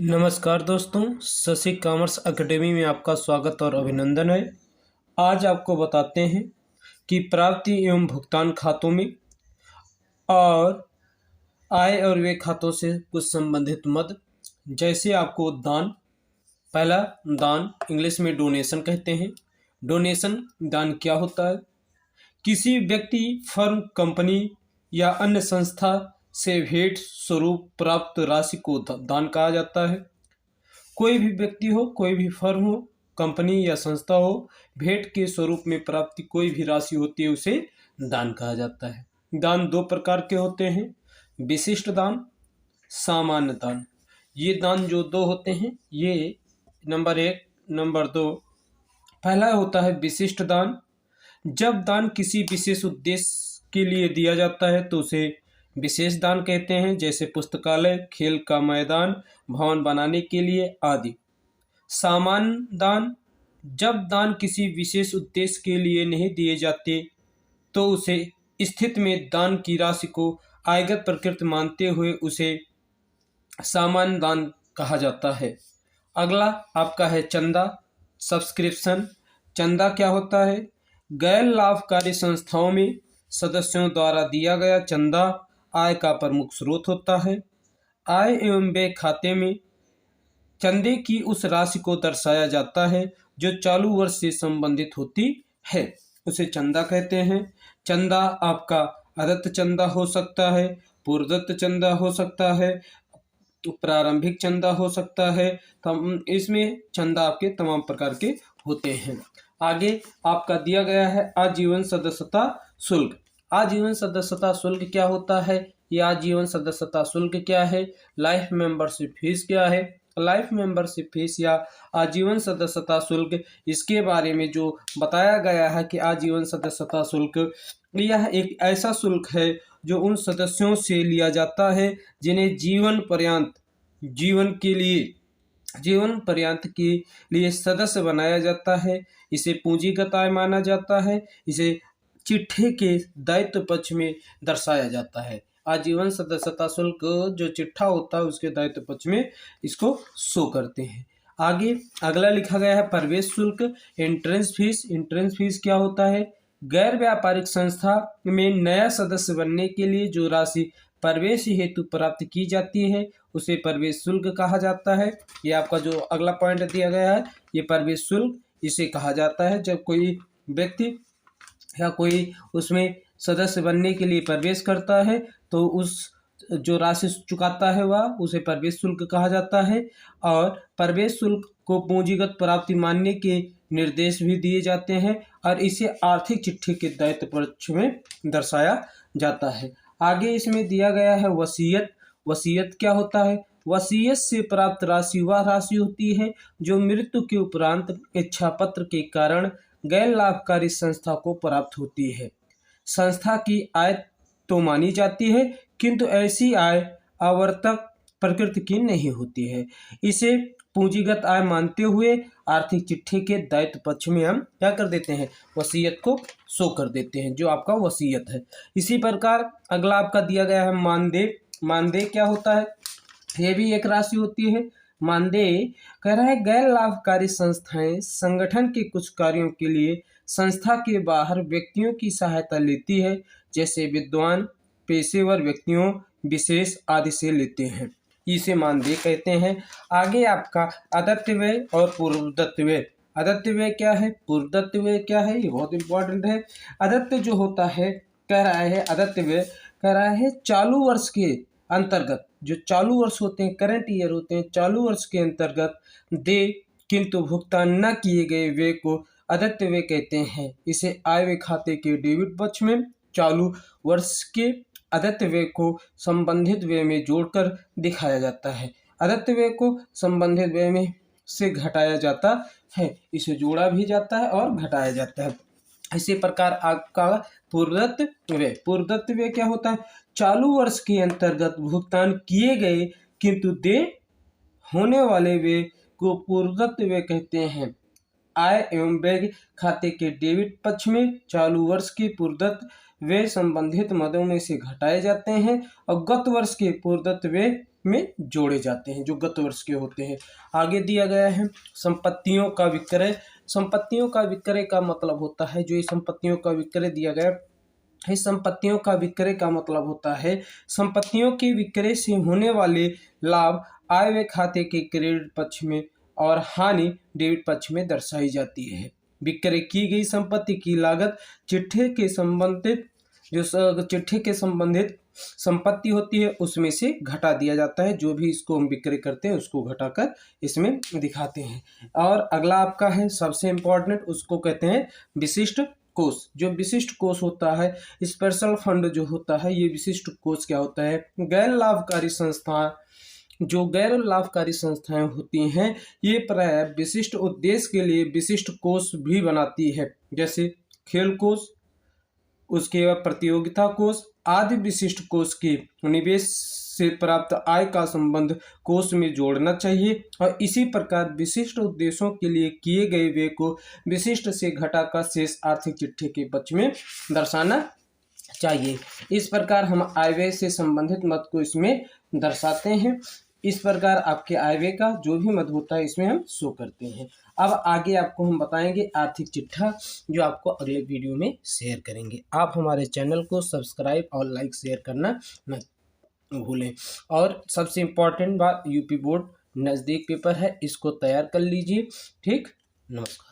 नमस्कार दोस्तों, Shashi commerce academy में आपका स्वागत और अभिनंदन है। आज आपको बताते हैं कि प्राप्ति एवं भुगतान खातों में और आय और व्यय खातों से कुछ संबंधित मद, जैसे आपको दान। पहला, दान इंग्लिश में डोनेशन कहते हैं। डोनेशन दान क्या होता है? किसी व्यक्ति, फर्म, कंपनी या अन्य संस्था से भेंट स्वरूप प्राप्त राशि को दान कहा जाता है। कोई भी व्यक्ति हो, कोई भी फर्म हो, कंपनी या संस्था हो, भेंट के स्वरूप में प्राप्ति कोई भी राशि होती है उसे दान कहा जाता है। दान दो प्रकार के होते हैं, विशिष्ट दान, सामान्य दान। ये दान जो दो होते हैं, ये नंबर एक, नंबर दो। पहला होता है विशिष्ट दान। जब दान किसी विशेष उद्देश्य के लिए दिया जाता है तो उसे विशेष दान कहते हैं, जैसे पुस्तकालय, खेल का मैदान, भवन बनाने के लिए आदि। सामान्य दान, जब दान किसी विशेष उद्देश्य के लिए नहीं दिए जाते तो उसे स्थिति में दान की राशि को आयगत प्रकृति मानते हुए उसे सामान्य दान कहा जाता है। अगला आपका है चंदा, सब्सक्रिप्शन। चंदा क्या होता है? गैर लाभकारी संस्थाओं में सदस्यों द्वारा दिया गया चंदा आय का प्रमुख स्रोत होता है। आय एवं व्यय खाते में चंदे की उस राशि को दर्शाया जाता है जो चालू वर्ष से संबंधित होती है, उसे चंदा कहते हैं। चंदा आपका अदत्त चंदा हो सकता है, पूर्वदत्त चंदा हो सकता है, प्रारंभिक चंदा हो सकता है। इसमें चंदा आपके तमाम प्रकार के होते हैं। आगे आपका दिया गया है आजीवन सदस्यता शुल्क। आजीवन सदस्यता शुल्क क्या होता है? ये आजीवन सदस्यता शुल्क क्या है? लाइफ मेंबरशिप फीस क्या है? लाइफ मेंबरशिप फीस या आजीवन सदस्यता शुल्क, इसके बारे में जो बताया गया है कि आजीवन सदस्यता शुल्क यह एक ऐसा शुल्क है जो उन सदस्यों से लिया जाता है जिन्हें जीवन पर्यंत के लिए सदस्य बनाया जाता है। इसे पूंजीगत आय माना जाता है। इसे चिट्ठे के दायित्व पक्ष में दर्शाया जाता है। आजीवन सदस्यता शुल्क जो चिट्ठा होता है उसके दायित्व पक्ष में इसको शो करते हैं। आगे अगला लिखा गया है प्रवेश शुल्क, एंट्रेंस फीस। एंट्रेंस फीस क्या होता है? गैर व्यापारिक संस्था में नया सदस्य बनने के लिए जो राशि प्रवेश हेतु प्राप्त की जाती है उसे प्रवेश शुल्क कहा जाता है। ये आपका जो अगला पॉइंट दिया गया है, ये प्रवेश शुल्क इसे कहा जाता है। जब कोई व्यक्ति या कोई उसमें सदस्य बनने के लिए प्रवेश करता है तो उस जो राशि चुकाता है वह उसे प्रवेश शुल्क कहा जाता है। और प्रवेश शुल्क को पूंजीगत प्राप्ति मानने के निर्देश भी दिए जाते हैं और इसे आर्थिक चिट्ठी के दायित्व पक्ष में दर्शाया जाता है। आगे इसमें दिया गया है वसीयत। वसीयत क्या होता है? वसीयत से प्राप्त राशि वह राशि होती है जो मृत्यु के उपरांत इच्छा पत्र के कारण गैर लाभकारी संस्था को प्राप्त होती है। संस्था की आय तो मानी जाती है किंतु ऐसी आय आवर्तक प्रकृति की नहीं होती है। इसे पूंजीगत आय मानते हुए आर्थिक चिट्ठी के दायित्व पक्ष में हम क्या कर देते हैं? वसीयत को शो कर देते हैं, जो आपका वसीयत है। इसी प्रकार अगला आपका दिया गया है मानदेय। मानदेय क्या होता है? ये भी एक राशि होती है। मानदेय कह रहा है गैर लाभकारी संस्थाएं संगठन के कुछ कार्यों के लिए संस्था के बाहर व्यक्तियों की सहायता लेती है, जैसे विद्वान, पेशेवर व्यक्तियों, विशेष आदि से लेते हैं, इसे मानदेय कहते हैं। आगे आपका अदत्त व्यय और पूर्वदत्त व्यय। अदत्त व्यय क्या है? पूर्वदत्त व्यय क्या है? ये बहुत इंपॉर्टेंट है। अदत्त जो होता है, कह रहा है अदत्त व्यय कह रहा है चालू वर्ष के अंतर्गत, जो चालू वर्ष होते हैं, करंट ईयर होते हैं, चालू वर्ष के अंतर्गत दे किंतु भुगतान न किए गए व्यय को अदत्त व्यय कहते हैं। इसे आय व्यय खाते के डेबिट पक्ष में चालू वर्ष के अदत्त व्यय को संबंधित व्यय में जोड़कर दिखाया जाता है। अदत्त व्यय को संबंधित व्यय में से घटाया जाता है, इसे जोड़ा भी जाता है और घटाया जाता है। इसी प्रकार आपका पूर्वदत्त व्यय। पूर्वदत्त व्यय क्या होता है? चालू वर्ष के अंतर्गत भुगतान किए गए किंतु देय होने वाले व्यय को पूर्वदत्त व्यय कहते हैं। आय एवं व्यय खाते के डेबिट पक्ष में चालू वर्ष के पूर्वदत्त व्यय संबंधित मदों में से घटाए जाते हैं और गत वर्ष के पूर्वदत्त व्यय में जोड़े जाते हैं जो गत वर्ष के होते हैं। आगे दिया गया है संपत्तियों का विक्रय। संपत्तियों का विक्रय का मतलब होता है, जो ये संपत्तियों का विक्रय दिया गया है, संपत्तियों का विक्रय का मतलब होता है संपत्तियों के विक्रय से होने वाले लाभ आय व्यय खाते के क्रेडिट पक्ष में और हानि डेबिट पक्ष में दर्शाई जाती है। विक्रय की गई संपत्ति की लागत चिट्ठे के संबंधित संपत्ति होती है उसमें से घटा दिया जाता है। जो भी इसको हम विक्रय करते हैं उसको घटाकर इसमें दिखाते हैं। और अगला आपका है सबसे इम्पोर्टेंट, उसको कहते हैं विशिष्ट कोष। जो विशिष्ट कोष होता है, स्पेशल फंड जो होता है, ये विशिष्ट कोष क्या होता है, गैर लाभकारी संस्था, जो गैर लाभकारी संस्थाएं होती हैं ये प्राय विशिष्ट उद्देश्य के लिए विशिष्ट कोष भी बनाती है, जैसे खेल कोष, उसके बाद प्रतियोगिता कोष आदि। विशिष्ट कोष के निवेश से प्राप्त आय का संबंध कोष में जोड़ना चाहिए और इसी प्रकार विशिष्ट उद्देश्यों के लिए किए गए व्यय को विशिष्ट से घटाकर शेष आर्थिक चिट्ठे के पक्ष में दर्शाना चाहिए। इस प्रकार हम आय व्यय से संबंधित मद को इसमें दर्शाते हैं। इस प्रकार आपके आय व्यय का जो भी मद होता है इसमें हम शो करते हैं। अब आगे आपको हम बताएंगे आर्थिक चिट्ठा, जो आपको अगले वीडियो में शेयर करेंगे। आप हमारे चैनल को सब्सक्राइब और लाइक शेयर करना न भूलें। और सबसे इम्पोर्टेंट बात, यूपी बोर्ड नज़दीक पेपर है, इसको तैयार कर लीजिए। ठीक, नमस्कार।